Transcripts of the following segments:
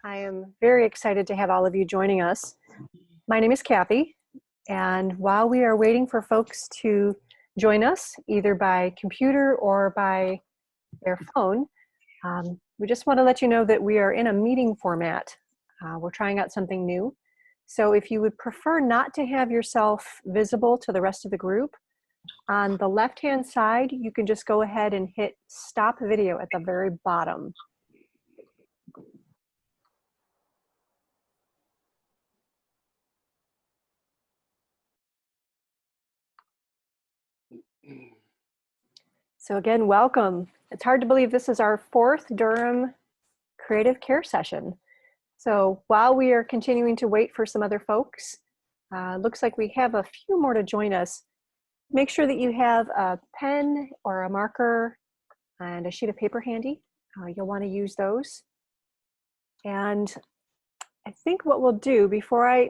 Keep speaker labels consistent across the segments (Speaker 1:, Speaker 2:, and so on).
Speaker 1: I am very excited to have all of you joining us. My name is Kathy, and while we are waiting for folks to join us, either by computer or by their phone, we just want to let you know that we are in a meeting format. We're trying out something new. So if you would prefer not to have yourself visible to the rest of the group, on the left-hand side, you can just go ahead and hit stop video at the very bottom. So again, welcome. It's hard to believe this is our fourth Durham Creative Care session. So while we are continuing to wait for some other folks, looks like we have a few more to join us. Make sure that you have a pen or a marker and a sheet of paper handy. You'll want to use those. And I think what we'll do before I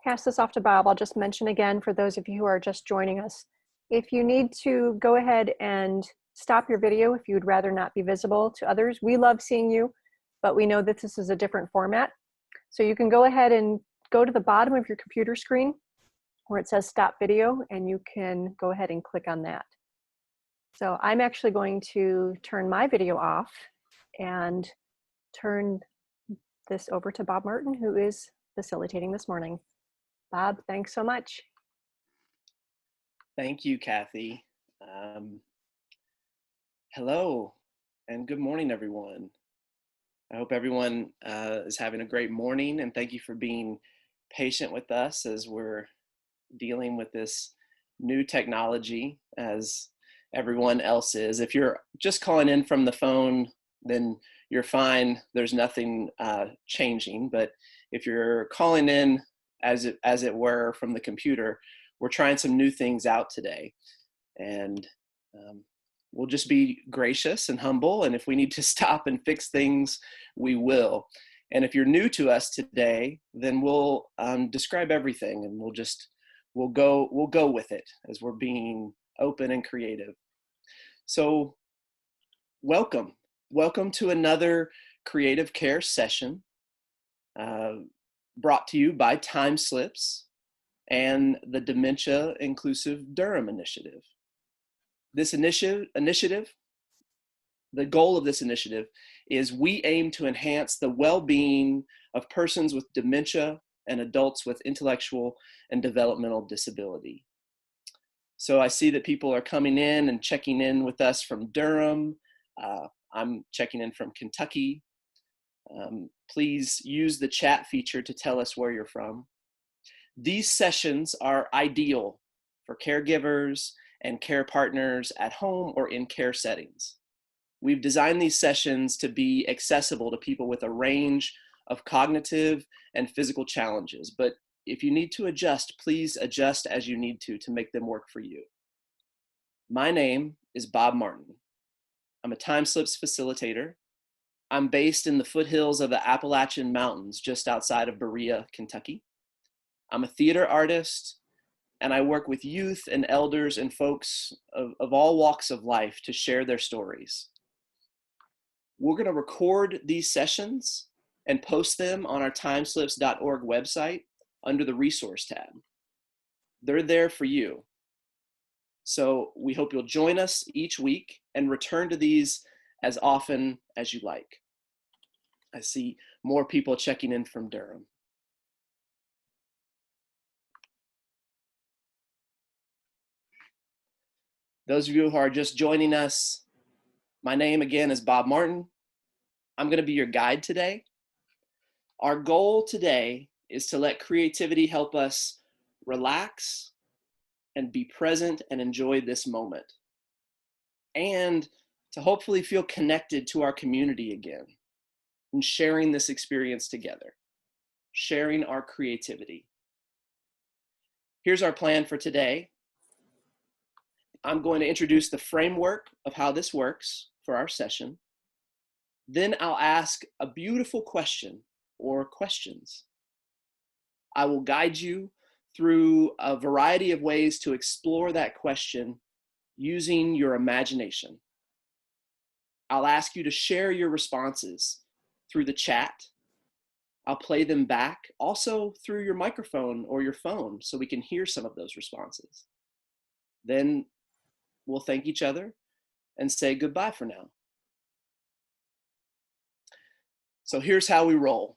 Speaker 1: pass this off to Bob, I'll just mention again for those of you who are just joining us, if you need to go ahead and stop your video if you would rather not be visible to others. We love seeing you, but we know that this is a different format. So you can go ahead and go to the bottom of your computer screen where it says stop video, and you can go ahead and click on that. So I'm actually going to turn my video off and turn this over to Bob Martin, who is facilitating this morning. Bob, thanks so much.
Speaker 2: Thank you, Kathy. Hello, and good morning, everyone. I hope everyone is having a great morning, and thank you for being patient with us as we're dealing with this new technology as everyone else is. If you're just calling in from the phone, then you're fine. There's nothing changing. But if you're calling in as it were from the computer, we're trying some new things out today, and we'll just be gracious and humble, and if we need to stop and fix things, we will. And if you're new to us today, then we'll describe everything, and we'll go with it as we're being open and creative. So welcome to another Creative Care session brought to you by Time Slips and the Dementia Inclusive Durham Initiative. This initiative, the goal of this initiative is we aim to enhance the well-being of persons with dementia and adults with intellectual and developmental disability. So I see that people are coming in and checking in with us from Durham. I'm checking in from Kentucky. Please use the chat feature to tell us where you're from. These sessions are ideal for caregivers and care partners at home or in care settings. We've designed these sessions to be accessible to people with a range of cognitive and physical challenges, but if you need to adjust, please adjust as you need to make them work for you. My name is Bob Martin. I'm a Time Slips facilitator. I'm based in the foothills of the Appalachian Mountains just outside of Berea, Kentucky. I'm a theater artist, and I work with youth and elders and folks of all walks of life to share their stories. We're going to record these sessions and post them on our timeslips.org website under the resource tab. They're there for you. So we hope you'll join us each week and return to these as often as you like. I see more people checking in from Durham. Those of you who are just joining us, my name again is Bob Martin. I'm going to be your guide today. Our goal today is to let creativity help us relax and be present and enjoy this moment, and to hopefully feel connected to our community again and sharing this experience together, sharing our creativity. Here's our plan for today. I'm going to introduce the framework of how this works for our session. Then I'll ask a beautiful question or questions. I will guide you through a variety of ways to explore that question using your imagination. I'll ask you to share your responses through the chat. I'll play them back also through your microphone or your phone so we can hear some of those responses. Then we'll thank each other and say goodbye for now. So here's how we roll.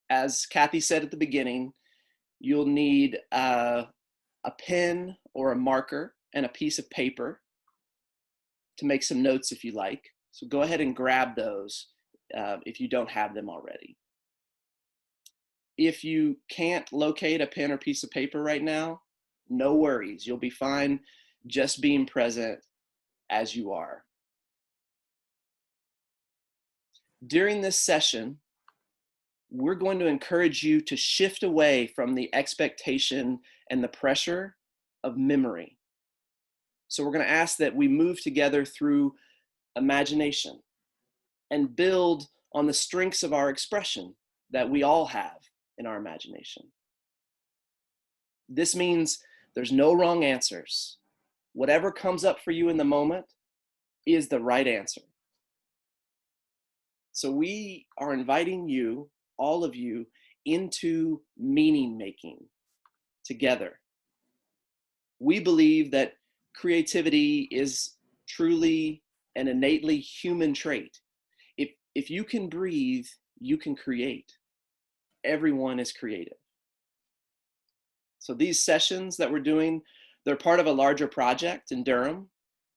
Speaker 2: As Kathy said at the beginning, you'll need a pen or a marker and a piece of paper to make some notes if you like. So go ahead and grab those if you don't have them already. If you can't locate a pen or piece of paper right now, no worries. You'll be fine just being present as you are. During this session, we're going to encourage you to shift away from the expectation and the pressure of memory. So we're going to ask that we move together through imagination and build on the strengths of our expression that we all have in our imagination. This means there's no wrong answers. Whatever comes up for you in the moment is the right answer. So we are inviting you, all of you, into meaning making together. We believe that creativity is truly an innately human trait. If you can breathe, you can create. Everyone is creative. So these sessions that we're doing, they're part of a larger project in Durham,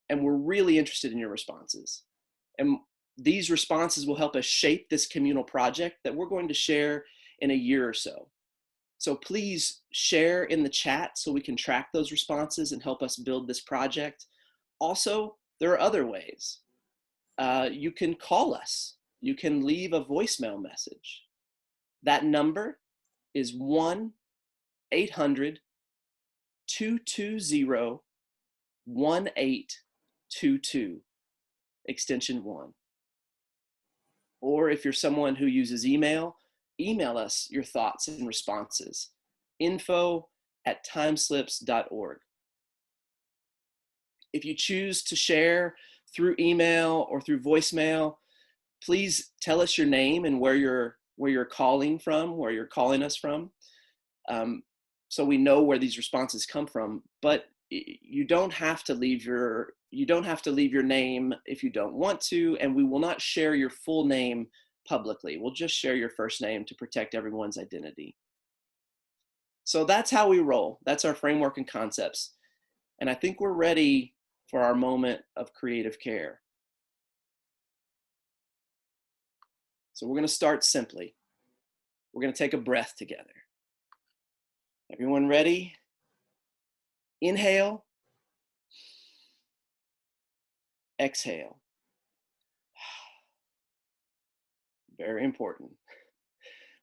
Speaker 2: and we're really interested in your responses. And these responses will help us shape this communal project that we're going to share in a year or so. So please share in the chat so we can track those responses and help us build this project. Also, there are other ways. You can call us. You can leave a voicemail message. That number is 1-800-220-1822, extension 1. Or if you're someone who uses email, email us your thoughts and responses, info@timeslips.org. If you choose to share through email or through voicemail, please tell us your name and where you're calling from, where you're calling us from, so we know where these responses come from. But you don't have to leave your name if you don't want to, and we will not share your full name publicly. We'll just share your first name to protect everyone's identity. So that's how we roll. That's our framework and concepts. And I think we're ready for our moment of creative care. So we're going to start simply. We're going to take a breath together. Everyone ready? Inhale. Exhale. Very important.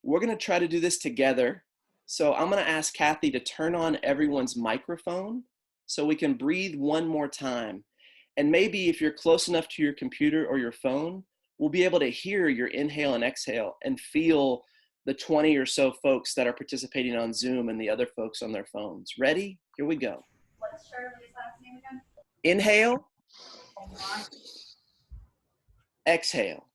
Speaker 2: We're going to try to do this together. So I'm going to ask Kathy to turn on everyone's microphone so we can breathe one more time. And maybe if you're close enough to your computer or your phone, we'll be able to hear your inhale and exhale and feel the 20 or so folks that are participating on Zoom and the other folks on their phones. Ready? Here we go.
Speaker 3: What's Shirley's last name again?
Speaker 2: Inhale.
Speaker 3: Hold on.
Speaker 2: Exhale.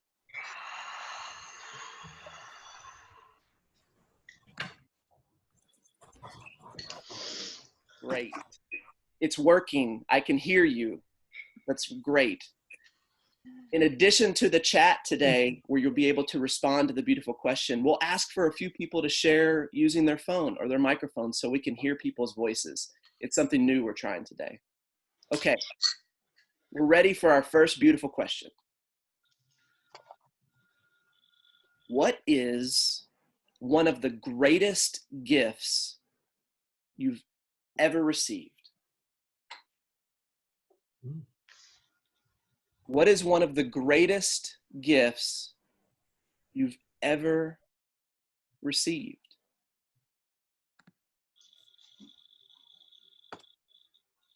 Speaker 2: Great. It's working. I can hear you. That's great. In addition to the chat today, where you'll be able to respond to the beautiful question, we'll ask for a few people to share using their phone or their microphone so we can hear people's voices. It's something new we're trying today. Okay, we're ready for our first beautiful question. What is one of the greatest gifts you've ever received? What is one of the greatest gifts you've ever received?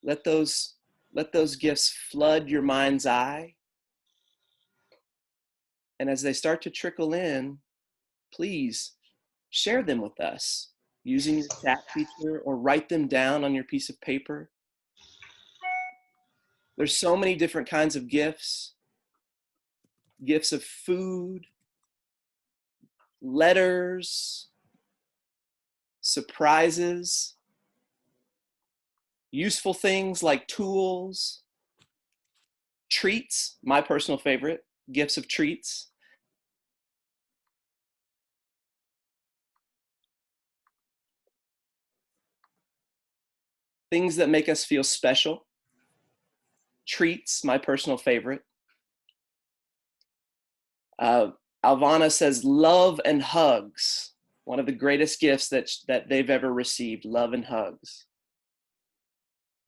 Speaker 2: Let those gifts flood your mind's eye. And as they start to trickle in, please share them with us using your chat feature or write them down on your piece of paper. There's so many different kinds of gifts of food, letters, surprises, useful things like tools, treats, my personal favorite, gifts of treats. Things that make us feel special. Treats, my personal favorite. Alvana says love and hugs. One of the greatest gifts that they've ever received, love and hugs.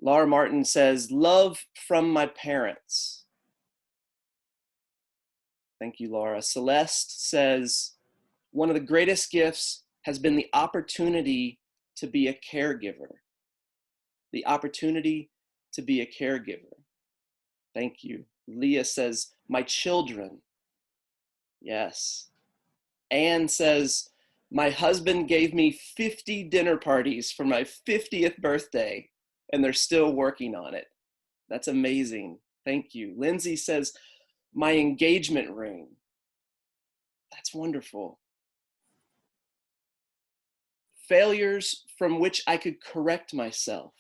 Speaker 2: Laura Martin says love from my parents. Thank you, Laura. Celeste says one of the greatest gifts has been the opportunity to be a caregiver. The opportunity to be a caregiver. Thank you. Leah says, my children. Yes. Anne says, my husband gave me 50 dinner parties for my 50th birthday, and they're still working on it. That's amazing. Thank you. Lindsay says, my engagement ring. That's wonderful. Failures from which I could correct myself.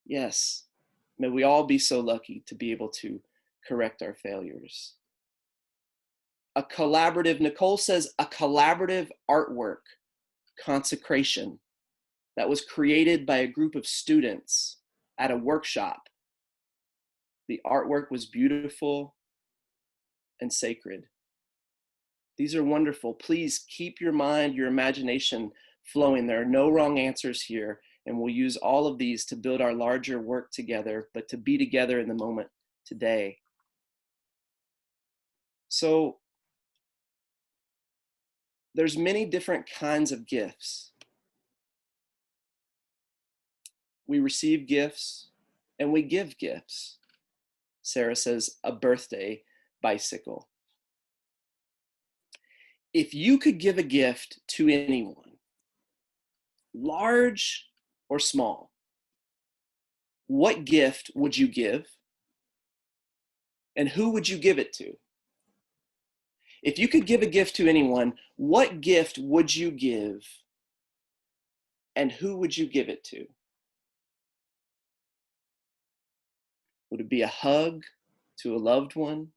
Speaker 2: Yes. May we all be so lucky to be able to correct our failures. A collaborative, Nicole says, a collaborative artwork, consecration, that was created by a group of students at a workshop. The artwork was beautiful and sacred. These are wonderful. Please keep your mind, your imagination flowing. There are no wrong answers here, and we'll use all of these to build our larger work together, but to be together in the moment today. So there's many different kinds of gifts. We receive gifts and we give gifts. Sarah says, a birthday bicycle. If you could give a gift to anyone, large or small, what gift would you give? And who would you give it to? If you could give a gift to anyone, what gift would you give? And who would you give it to? Would it be a hug to a loved one?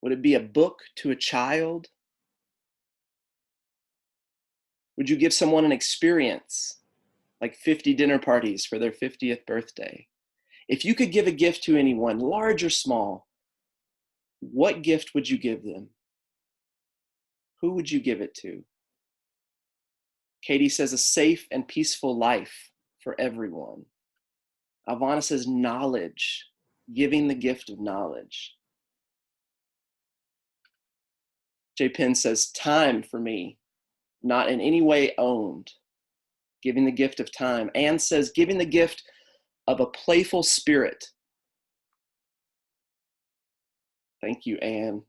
Speaker 2: Would it be a book to a child? Would you give someone an experience, like 50 dinner parties for their 50th birthday? If you could give a gift to anyone, large or small, what gift would you give them? Who would you give it to? Katie says a safe and peaceful life for everyone. Alvana says knowledge, giving the gift of knowledge. J. Penn says time for me, not in any way owned, giving the gift of time. Anne says giving the gift of a playful spirit. Thank you, Anne.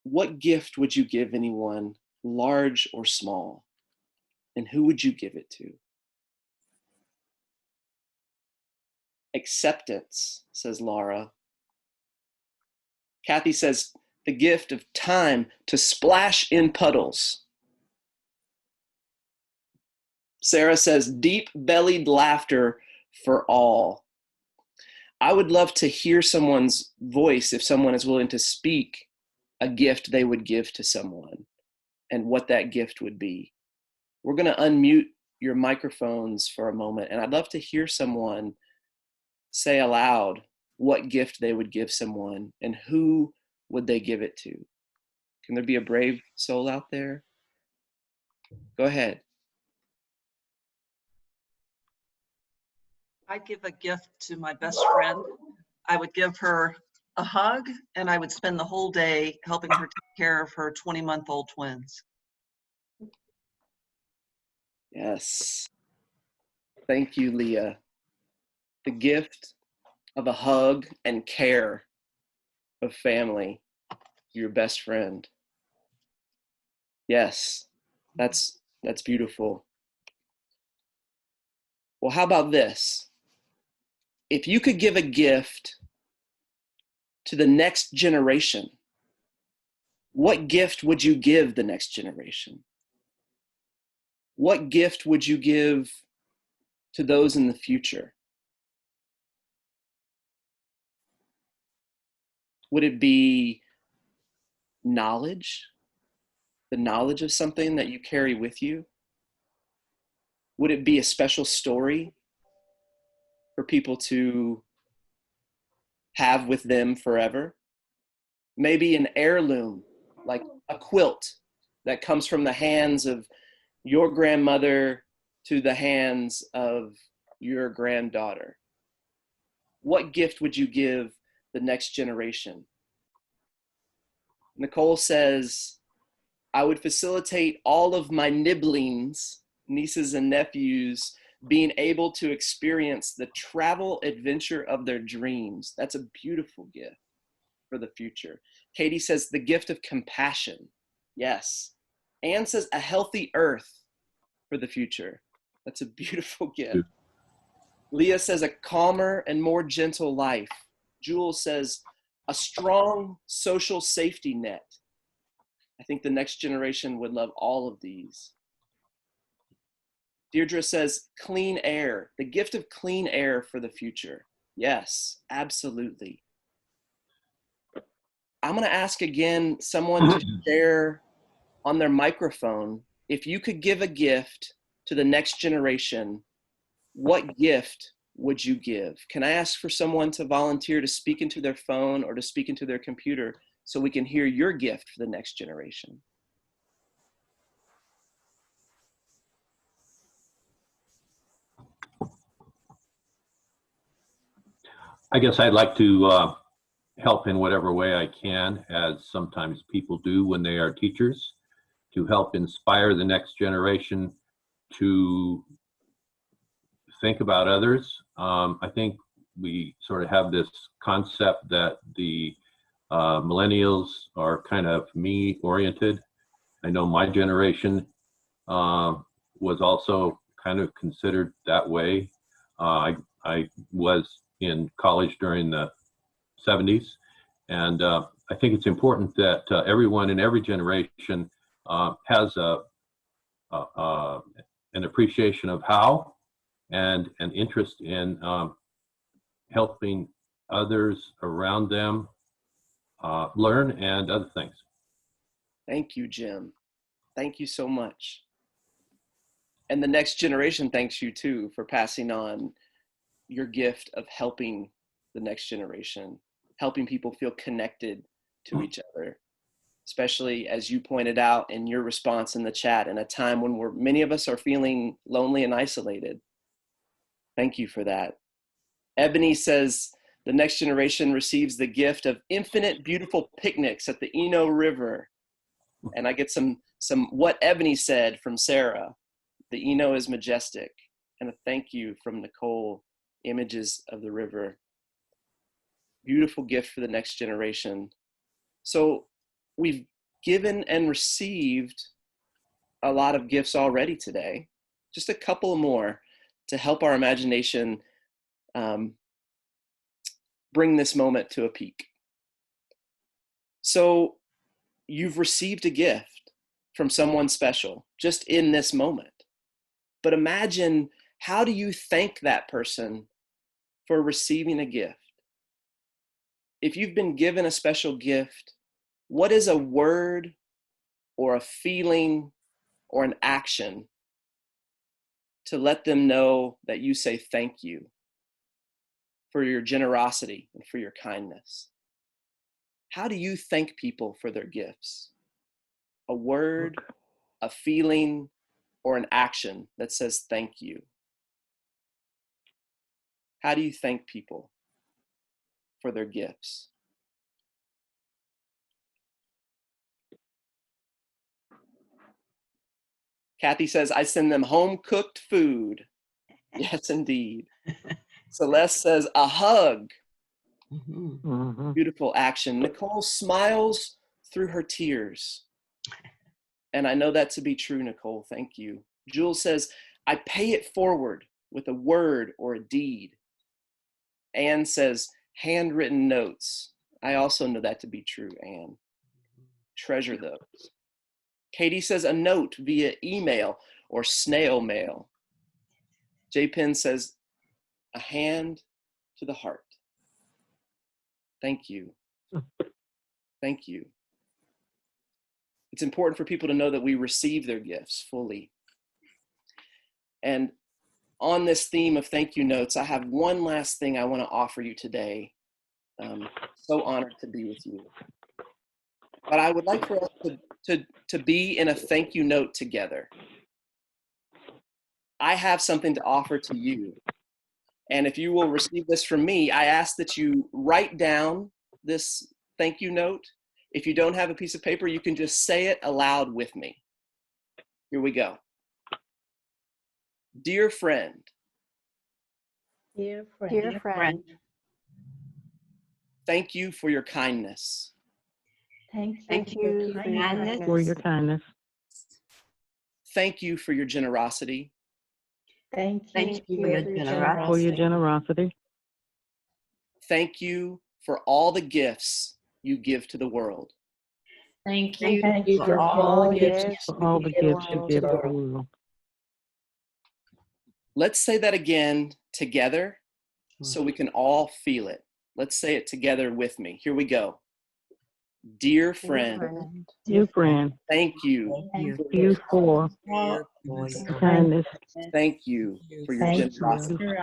Speaker 2: What gift would you give anyone, large or small? And who would you give it to? Acceptance, says Laura. Kathy says the gift of time to splash in puddles. Sarah says deep-bellied laughter for all. I would love to hear someone's voice if someone is willing to speak a gift they would give to someone and what that gift would be. We're going to unmute your microphones for a moment, and I'd love to hear someone say aloud what gift they would give someone and who would they give it to. Can there be a brave soul out there? Go ahead.
Speaker 4: I'd give a gift to my best friend. I would give her a hug, and I would spend the whole day helping her take care of her 20-month-old twins.
Speaker 2: Yes. Thank you, Leah. The gift of a hug and care of family, your best friend. Yes, that's beautiful. Well, how about this? If you could give a gift to the next generation, what gift would you give the next generation? What gift would you give to those in the future? Would it be knowledge? The knowledge of something that you carry with you? Would it be a special story for people to have with them forever? Maybe an heirloom, like a quilt that comes from the hands of your grandmother to the hands of your granddaughter. What gift would you give the next generation? Nicole says, I would facilitate all of my nibblings, nieces and nephews, being able to experience the travel adventure of their dreams. That's a beautiful gift for the future. Katie says the gift of compassion. Yes. Anne says a healthy earth for the future. That's a beautiful gift. Leah says a calmer and more gentle life. Jules says a strong social safety net. I think the next generation would love all of these. Deirdre says clean air, the gift of clean air for the future. Yes, absolutely. I'm going to ask again someone to share on their microphone, if you could give a gift to the next generation, what gift would you give? Can I ask for someone to volunteer to speak into their phone or to speak into their computer so we can hear your gift for the next generation?
Speaker 5: I guess I'd like to help in whatever way I can, as sometimes people do when they are teachers, to help inspire the next generation to think about others. I think we sort of have this concept that the millennials are kind of me-oriented. I know my generation was also kind of considered that way. I was in college during the 70s, and I think it's important that everyone in every generation has an appreciation of how and an interest in helping others around them learn and other things.
Speaker 2: Thank you, Jim. Thank you so much. And the next generation thanks you too for passing on your gift of helping the next generation, helping people feel connected to each other, especially as you pointed out in your response in the chat, in a time when many of us are feeling lonely and isolated. Thank you for that. Ebony says the next generation receives the gift of infinite beautiful picnics at the Eno River. And I get some what Ebony said from Sarah. The Eno is majestic. And a thank you from Nicole, images of the river. Beautiful gift for the next generation. So we've given and received a lot of gifts already today. Just a couple more to help our imagination bring this moment to a peak. So you've received a gift from someone special just in this moment. But imagine, how do you thank that person for receiving a gift? If you've been given a special gift, what is a word or a feeling or an action to let them know that you say thank you for your generosity and for your kindness? How do you thank people for their gifts? A word, a feeling, or an action that says thank you. How do you thank people for their gifts? Kathy says, I send them home-cooked food. Yes, indeed. Celeste says, a hug.
Speaker 6: Mm-hmm.
Speaker 2: Beautiful action. Nicole smiles through her tears. And I know that to be true, Nicole. Thank you. Jules says, I pay it forward with a word or a deed. Anne says, handwritten notes. I also know that to be true, Anne. Treasure those. Katie says a note via email or snail mail. J. Penn says a hand to the heart. Thank you. Thank you. It's important for people to know that we receive their gifts fully. And on this theme of thank you notes, I have one last thing I want to offer you today. So honored to be with you. But I would like for us to be in a thank you note together. I have something to offer to you. And if you will receive this from me, I ask that you write down this thank you note. If you don't have a piece of paper, you can just say it aloud with me. Here we go. Dear friend.
Speaker 6: Dear friend.
Speaker 1: Dear friend,
Speaker 2: Thank you for your kindness.
Speaker 1: thank you for your kindness.
Speaker 6: For your kindness.
Speaker 2: Thank you for your generosity.
Speaker 6: Thank
Speaker 1: you
Speaker 6: you
Speaker 1: for your generosity.
Speaker 6: for your generosity.
Speaker 2: Thank you for all the gifts you give to the world.
Speaker 3: Thank you.
Speaker 6: Thank you for all the gifts,
Speaker 1: gifts
Speaker 6: for all the
Speaker 1: you give
Speaker 6: gifts
Speaker 1: to
Speaker 6: you
Speaker 1: the
Speaker 6: give to the
Speaker 1: world.
Speaker 6: world.
Speaker 2: Let's say that again together so we can all feel it. Let's say it together with me. Here we go. Dear friend,
Speaker 6: Dear friend,
Speaker 2: thank you.
Speaker 6: thank you for your kindness.
Speaker 2: Thank you for your
Speaker 6: Thank
Speaker 2: generosity.
Speaker 6: you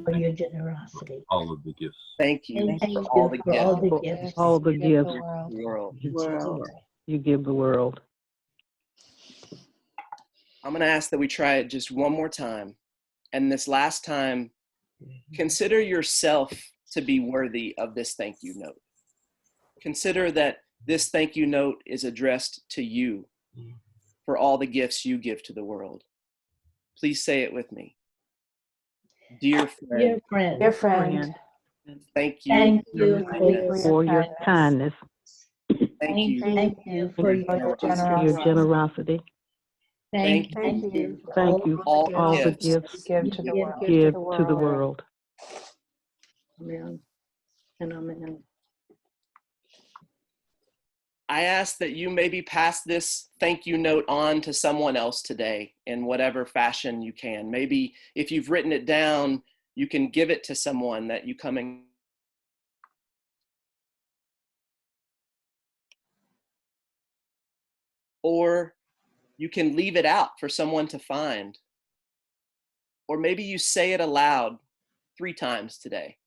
Speaker 7: For your generosity.
Speaker 5: All of the gifts.
Speaker 2: Thank you
Speaker 7: Thank
Speaker 2: for
Speaker 7: you
Speaker 2: all the
Speaker 7: for all
Speaker 2: gifts
Speaker 7: the gifts
Speaker 6: all the gifts
Speaker 2: of the world.
Speaker 6: you give the world.
Speaker 2: I'm going to ask that we try it just one more time. And this last time, consider yourself to be worthy of this thank you note. Consider that this thank you note is addressed to you for all the gifts you give to the world. Please say it with me. Dear friend,
Speaker 7: Dear friend.
Speaker 1: Dear friend,
Speaker 2: thank you
Speaker 7: Thank
Speaker 2: for your
Speaker 7: you
Speaker 2: kindness.
Speaker 6: For your kindness.
Speaker 2: Thank you
Speaker 7: Thank you for
Speaker 2: for
Speaker 7: your
Speaker 2: your
Speaker 6: Your
Speaker 2: generosity.
Speaker 6: generosity.
Speaker 7: Thank
Speaker 1: thank
Speaker 7: you
Speaker 1: you
Speaker 7: for
Speaker 6: Thank you
Speaker 2: all
Speaker 6: for all the
Speaker 2: gifts
Speaker 6: gifts
Speaker 1: give to the
Speaker 7: you
Speaker 1: world.
Speaker 6: give to the world.
Speaker 7: Amen and amen.
Speaker 2: I ask that you maybe pass this thank you note on to someone else today in whatever fashion you can. Maybe if you've written it down, you can give it to someone that you come in. Or you can leave it out for someone to find. Or maybe you say it aloud 3 times today.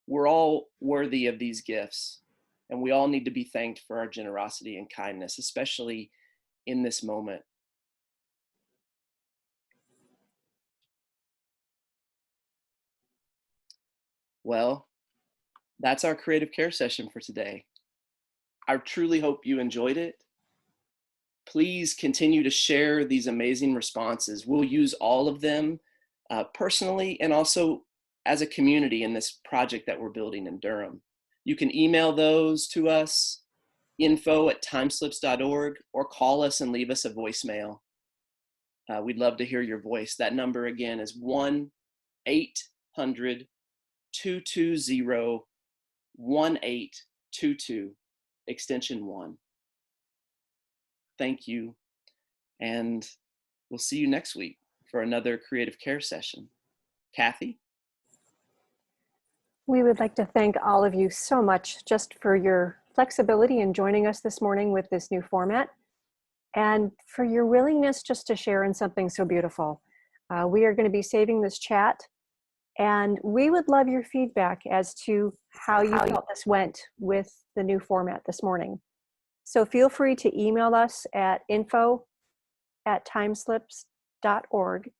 Speaker 2: We're all worthy of these gifts, and we all need to be thanked for our generosity and kindness, especially in this moment. Well, that's our creative care session for today. I truly hope you enjoyed it. Please continue to share these amazing responses. We'll use all of them personally and also as a community in this project that we're building in Durham. You can email those to us, info@timeslips.org, or call us and leave us a voicemail. We'd love to hear your voice. That number again is 1-800-220-1822, extension 1. Thank you, and we'll see you next week for another creative care session. Kathy?
Speaker 1: We would like to thank all of you so much just for your flexibility in joining us this morning with this new format and for your willingness just to share in something so beautiful. We are going to be saving this chat, and we would love your feedback as to how you felt this went with the new format this morning. So feel free to email us at info@timeslips.org.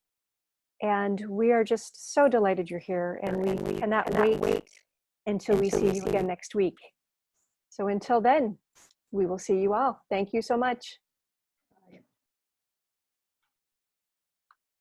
Speaker 1: And we are just so delighted you're here, and we cannot wait until we see you again next week. So until then, we will see you all. Thank you so much.